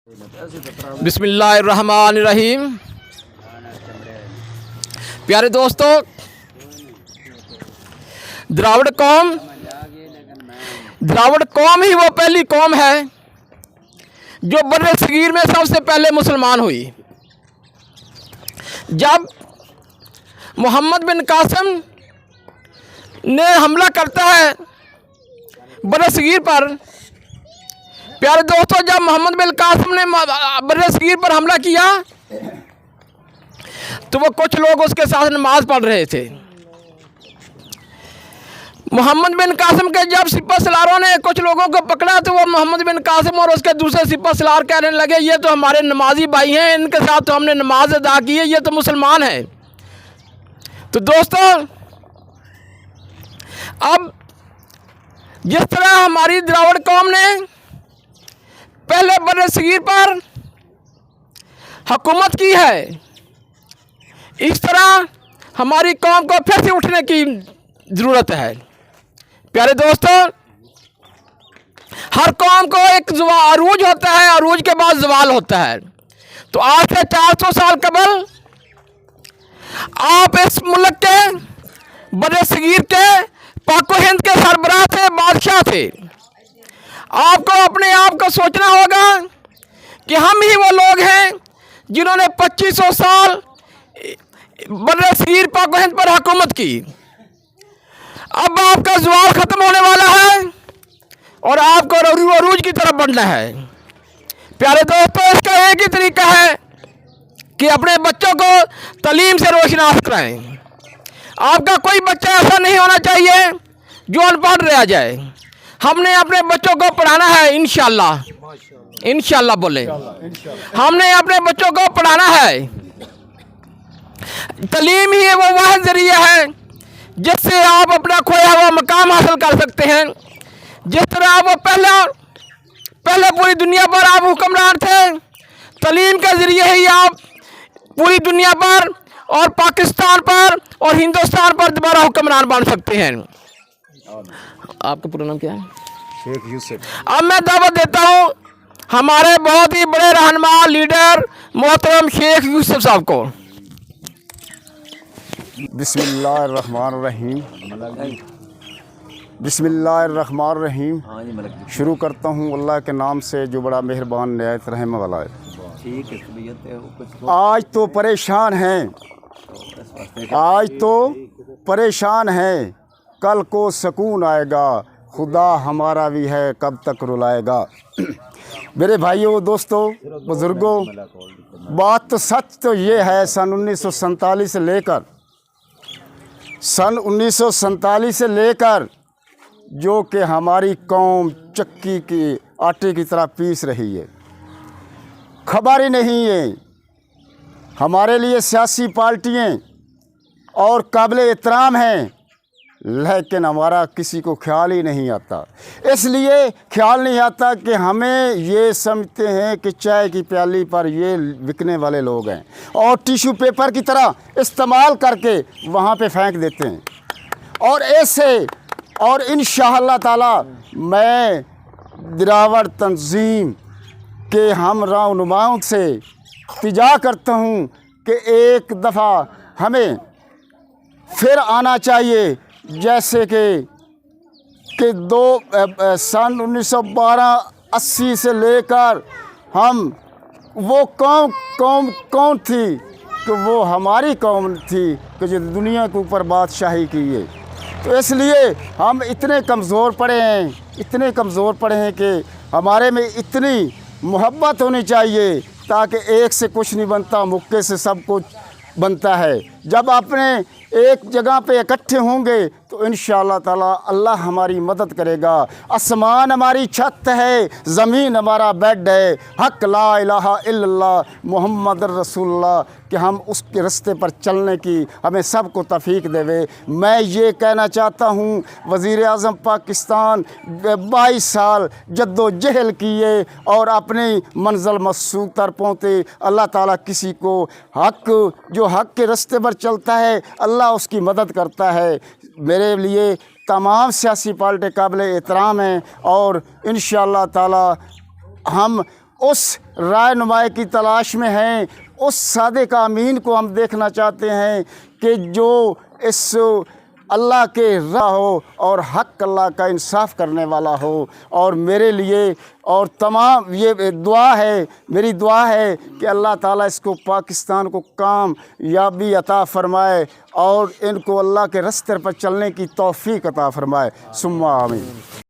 बिस्मिल्लाहिर्रहमानिर्रहीम। प्यारे दोस्तों, द्राविड़ कौम ही वो पहली कौम है जो बर्रे सगीर में सबसे पहले मुसलमान हुई। जब मोहम्मद बिन कासिम ने हमला करता है बर्रे सगीर पर, प्यारे दोस्तों, जब मोहम्मद बिन कासिम ने बर्रे सगीर पर हमला किया तो वो कुछ लोग उसके साथ नमाज पढ़ रहे थे। मोहम्मद बिन कासिम के जब सिपह सलारों ने कुछ लोगों को पकड़ा तो वो मोहम्मद बिन कासिम और उसके दूसरे सिपह सलार कहने लगे, ये तो हमारे नमाजी भाई हैं, इनके साथ तो हमने नमाज अदा की है, ये तो मुसलमान हैं। तो दोस्तों, अब जिस तरह हमारी द्राविड़ कौम ने पहले बर्रे सगीर पर हुकूमत की है, इस तरह हमारी कौम को फिर से उठने की ज़रूरत है। प्यारे दोस्तों, हर कौम को एक अरूज होता है, अरूज के बाद ज़वाल होता है। तो आज से 400 साल कबल आप इस मुल्क के बर्रे सगीर के पाको हिंद के सरबराह थे, बादशाह थे। आपको अपने आप को सोचना होगा कि हम ही वो लोग हैं जिन्होंने 2500 साल बर्रे सगीर पाको हिंद पर हुकूमत की। अब आपका ज़वाल ख़त्म होने वाला है और आपको अरूज की तरफ बढ़ना है। प्यारे दोस्तों, इसका एक ही तरीका है कि अपने बच्चों को तालीम से रोशनास कराएं। आपका कोई बच्चा ऐसा नहीं होना चाहिए जो अनपढ़ रह जाए। हमने अपने बच्चों को पढ़ाना है, इंशाल्लाह बोले, हमने अपने बच्चों को पढ़ाना है। तालीम ही वो वाहिद ज़रिया है जिससे आप अपना खोया हुआ मकाम हासिल कर सकते हैं। जिस तरह वो पहले पूरी दुनिया पर आप हुक्मरान थे, तालीम के ज़रिए ही आप पूरी दुनिया पर और पाकिस्तान पर और हिंदुस्तान पर दोबारा हुक्मरान बन सकते हैं। आपका पूरा नाम क्या है? शेख यूसुफ। अब मैं दावत देता हूँ हमारे बहुत ही बड़े रहनुमा लीडर मोहतरम शेख यूसुफ साहब को। बिस्मिल्लाहिर्रहमानिर्रहीम। बिस्मिल्लाहिर्रहमानिर्रहीम। शुरू करता हूँ अल्लाह के नाम से जो बड़ा मेहरबान निहायत रहम वाला है। आज तो परेशान हैं, कल को सुकून आएगा, खुदा हमारा भी है, कब तक रुलाएगा। मेरे भाइयों, दोस्तों, बुज़ुर्गों, बात तो सच तो ये है, सन 1947 से लेकर जो कि हमारी कौम चक्की की आटे की तरह पीस रही है। खबर ही नहीं है हमारे लिए सियासी पार्टियाँ और काबिल एहतराम हैं, लेकिन हमारा किसी को ख्याल ही नहीं आता। इसलिए ख्याल नहीं आता कि हमें ये समझते हैं कि चाय की प्याली पर ये बिकने वाले लोग हैं और टिश्यू पेपर की तरह इस्तेमाल करके वहाँ पे फेंक देते हैं। और ऐसे और इंशाअल्लाह ताला मैं द्राविड़ तंजीम के हम रहनुमाओं से इल्तिजा करता हूँ कि एक दफ़ा हमें फिर आना चाहिए, जैसे कि सन 1912-80 से लेकर हम वो कौम थी कि वो हमारी कौम थी कि जो दुनिया के ऊपर बादशाही की है। तो इसलिए हम इतने कमज़ोर पड़े हैं कि हमारे में इतनी मोहब्बत होनी चाहिए ताकि एक से कुछ नहीं बनता, मुक्के से सब कुछ बनता है। जब अपने एक जगह पे इकट्ठे होंगे तो इंशाअल्लाह ताला अल्लाह हमारी मदद करेगा। आसमान हमारी छत है, ज़मीन हमारा बेड है। हक़ ला इलाहा इल्लल्लाह मुहम्मद रसूलुल्लाह कि हम उसके रास्ते पर चलने की हमें सबको तौफ़ीक देवे। मैं ये कहना चाहता हूँ, वज़ीर आज़म पाकिस्तान 22 साल जद्दोजहद किए और अपनी मंज़िल मक़सूद तक पहुँचे। अल्लाह ताला किसी को जो हक़ के रास्ते पर चलता है अल्लाह उसकी मदद करता है। मेरे लिए तमाम सियासी पार्टी काबिल एहतराम हैं और इंशाअल्लाह ताला हम उस राहनुमाई की तलाश में हैं, उस सादिक अमीन को हम देखना चाहते हैं कि जो इस अल्लाह के राह हो और हक़ अल्लाह का इंसाफ करने वाला हो। और मेरे लिए और तमाम ये दुआ है, मेरी दुआ है कि अल्लाह ताला इसको पाकिस्तान को कामयाबी अता फ़रमाए और इनको अल्लाह के रास्ते पर चलने की तौफ़ीक अता फ़रमाए। सुम्मा आमीन।